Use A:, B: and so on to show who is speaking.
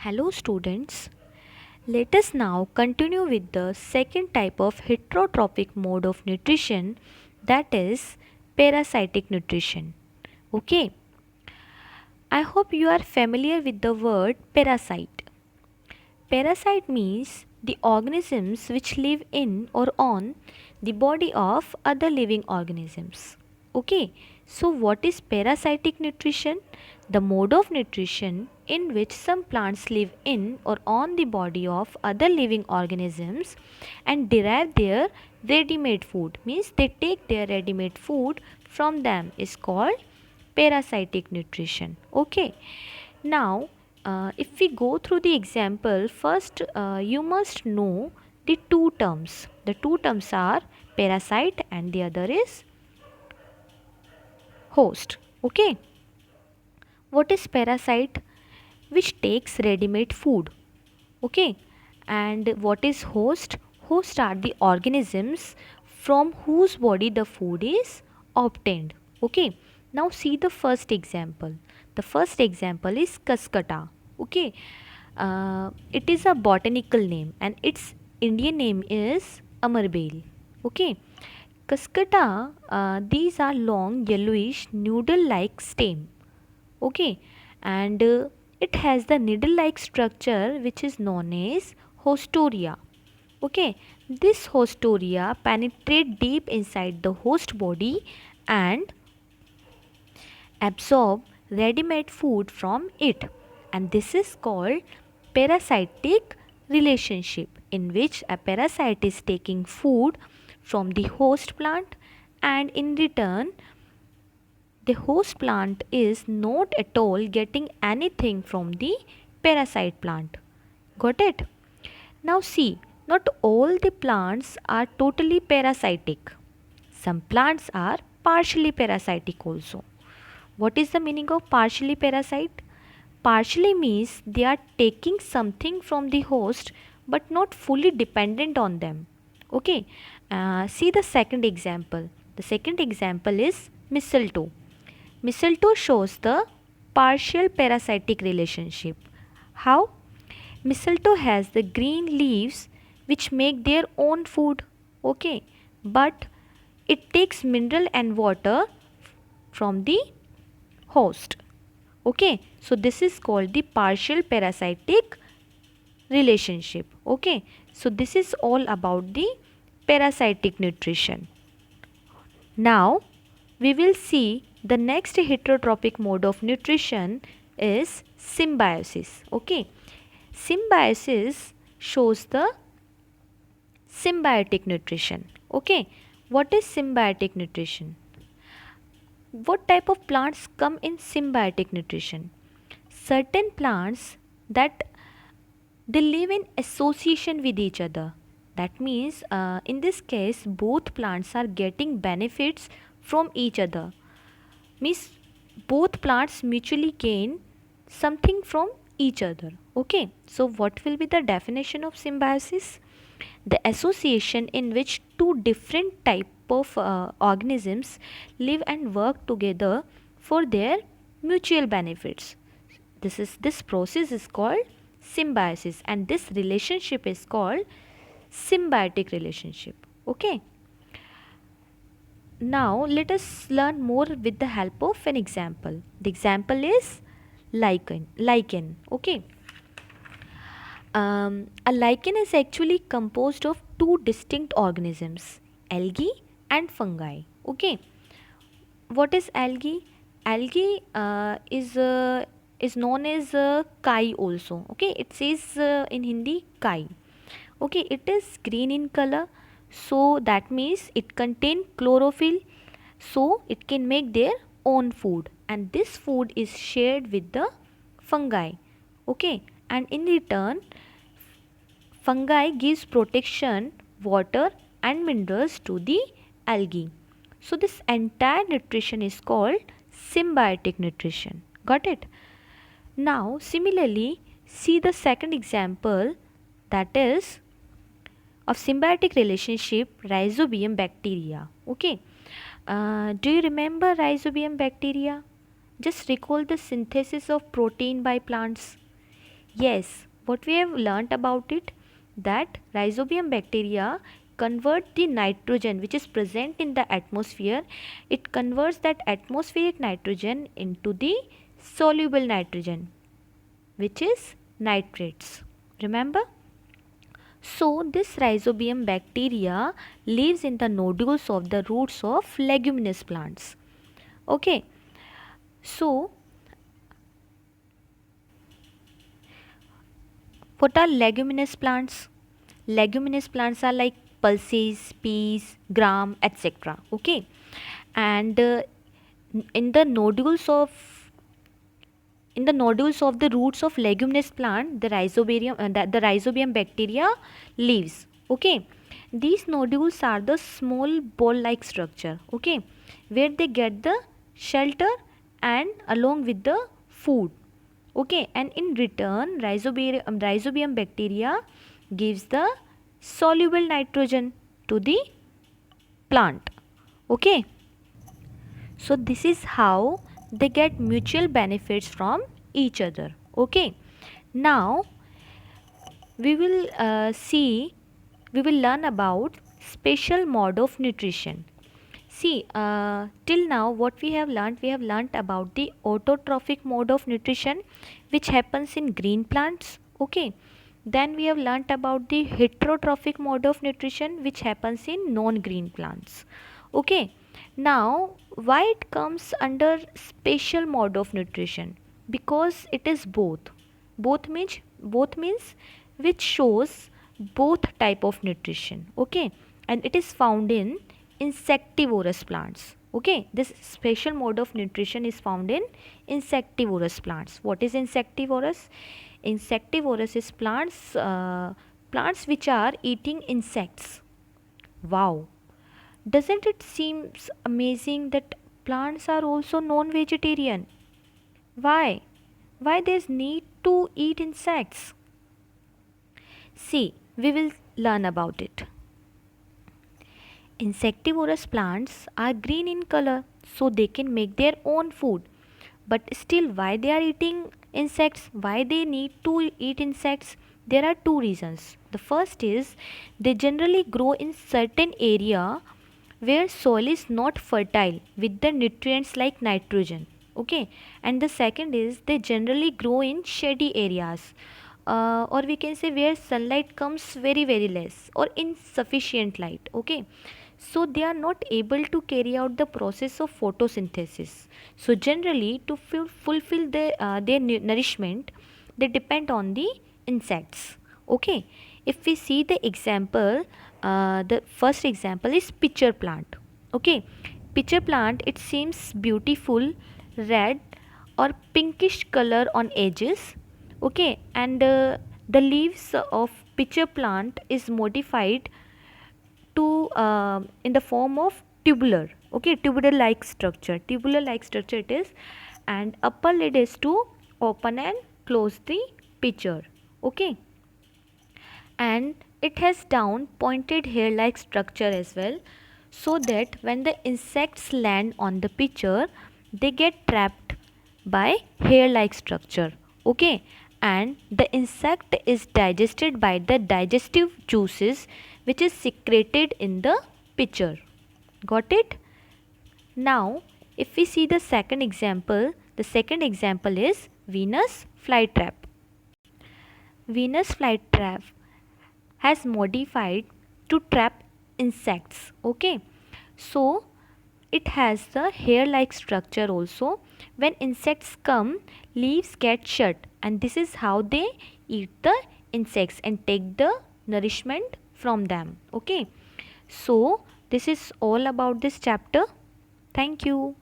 A: Hello students, let us now continue with the second type of heterotrophic mode of nutrition, that is parasitic nutrition. Okay, I hope you are familiar with the word parasite. Parasite means the organisms which live in or on the body of other living organisms. Okay, so what is parasitic nutrition? The mode of nutrition in which some plants live in or on the body of other living organisms and derive their ready made food, means they take their ready made food from them, is called parasitic nutrition. Okay, now if we go through the example, first you must know the two terms. The two terms are parasite and the other is host. Okay, what is parasite? Which takes ready made food. Okay, and what is host? Host are the organisms from whose body the food is obtained. Okay, now see the first example. The first example is kaskata. Okay, it is a botanical name and its Indian name is amarbeil. Okay, kaskata, these are long yellowish noodle like stem. Okay, and it has the needle like structure which is known as hostoria. Okay, this hostoria penetrate deep inside the host body and absorb ready made food from it, and this is called parasitic relationship, in which a parasite is taking food from the host plant and in return the host plant is not at all getting anything from the parasite plant. Got it? Now see, not all the plants are totally parasitic. Some plants are partially parasitic also. What is the meaning of partially parasite? Partially means they are taking something from the host but not fully dependent on them. Okay, see the second example. The second example is mistletoe. Mistletoe shows the partial parasitic relationship. How? Mistletoe has the green leaves which make their own food. Okay, but it takes mineral and water from the host. Okay, so this is called the partial parasitic relationship. Okay, so this is all about the parasitic nutrition. Now we will see the next heterotrophic mode of nutrition is symbiosis. Okay, symbiosis shows the symbiotic nutrition. Okay, what is symbiotic nutrition? What type of plants come in symbiotic nutrition? Certain plants that they live in association with each other. That means in this case both plants are getting benefits from each other, means both plants mutually gain something from each other. Okay, so what will be the definition of symbiosis? The association in which two different type of organisms live and work together for their mutual benefits. This process is called symbiosis and this relationship is called symbiotic relationship. Okay, now let us learn more with the help of an example. The example is lichen. Okay, a lichen is actually composed of two distinct organisms, algae and fungi. Okay, what is algae? Algae is known as kai also. Okay, it says in Hindi kai. Okay, it is green in color, so that means it contain chlorophyll, so it can make their own food, and this food is shared with the fungi. Okay, and in return fungi gives protection, water and minerals to the algae. So this entire nutrition is called symbiotic nutrition. Got it? Now similarly see the second example, that is of symbiotic relationship, rhizobium bacteria. Okay, do you remember rhizobium bacteria? Just recall the synthesis of protein by plants. Yes, what we have learnt about it, that rhizobium bacteria convert the nitrogen which is present in the atmosphere, it converts that atmospheric nitrogen into the soluble nitrogen, which is nitrates. Remember? So this rhizobium bacteria lives in the nodules of the roots of leguminous plants. Okay. So what are leguminous plants? Leguminous plants are like pulses, peas, gram, etc. Okay, and in the nodules of the roots of leguminous plant, the rhizobium bacteria lives. Okay, these nodules are the small ball-like structure. Okay, where they get the shelter and along with the food. Okay, and in return rhizobium bacteria gives the soluble nitrogen to the plant. Okay, so this is how they get mutual benefits from each other. Okay, now we will we will learn about special mode of nutrition. See, till now what we have learnt about the autotrophic mode of nutrition which happens in green plants. Okay, then we have learnt about the heterotrophic mode of nutrition which happens in non-green plants. Okay, now why it comes under special mode of nutrition? Because it is both. Both means which shows both type of nutrition. Okay, and it is found in insectivorous plants. Okay, this special mode of nutrition is found in insectivorous plants. What is insectivorous? Insectivorous is plants which are eating insects. Wow, doesn't it seems amazing that plants are also non-vegetarian? Why? Why there's need to eat insects? See, we will learn about it. Insectivorous plants are green in color so they can make their own food. But still, why they are eating insects? Why they need to eat insects? There are two reasons. The first is they generally grow in certain area where soil is not fertile with the nutrients like nitrogen. Okay, and the second is they generally grow in shady areas, or we can say where sunlight comes very less or insufficient light. Okay, so they are not able to carry out the process of photosynthesis. So generally to fulfill their nourishment, they depend on the insects. Okay, if we see the example, the first example is pitcher plant. Okay, pitcher plant, it seems beautiful red or pinkish color on edges. Okay, and the leaves of pitcher plant is modified to in the form of tubular. Okay, tubular like structure it is, and upper lid is to open and close the pitcher. Okay, and it has down pointed hair like structure as well, so that when the insects land on the pitcher they get trapped by hair like structure. Okay, and the insect is digested by the digestive juices which is secreted in the pitcher. Got it? Now if we see the second example is Venus flytrap. Venus flytrap has modified to trap insects. Okay, so it has the hair like structure also. When insects come, leaves get shut, and this is how they eat the insects and take the nourishment from them. Okay, so this is all about this chapter. Thank you.